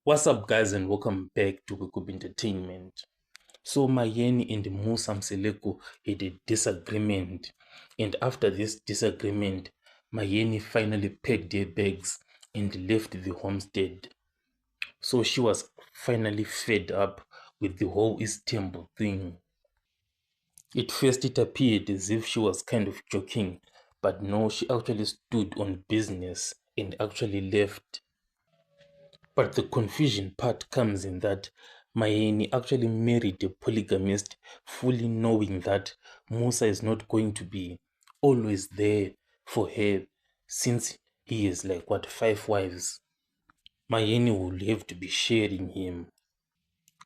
What's up, guys, and welcome back to Wekup Entertainment. So, Mayeni and Musa Mseleku had a disagreement, and after this disagreement, Mayeni finally packed her bags and left the homestead. So, she was finally fed up with the whole East Temple thing. At first, it appeared as if she was kind of joking, but no, she actually stood on business and actually left. But the confusion part comes in that Mayeni actually married a polygamist, fully knowing that Musa is not going to be always there for her, since he is like what, 5 wives. Mayeni will have to be sharing him.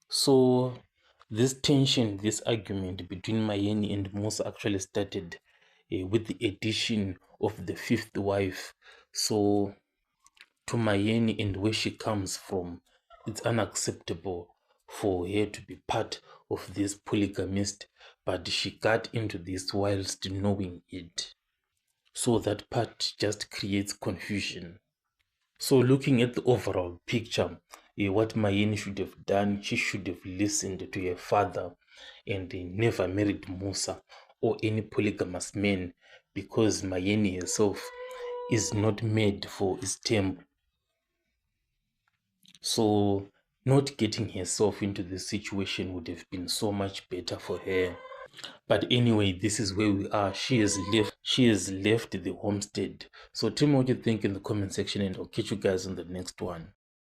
So this tension, this argument between Mayeni and Musa actually started with the addition of the fifth wife. So to Mayeni and where she comes from, it's unacceptable for her to be part of this polygamist, but she got into this whilst knowing it. So that part just creates confusion. So looking at the overall picture, what Mayeni should have done, she should have listened to her father and never married Musa or any polygamous man, because Mayeni herself is not made for Istem. So not getting herself into this situation would have been so much better for her. But anyway, this is where we are. She has left the homestead. So tell me what you think in the comment section, and I'll catch you guys on the next one.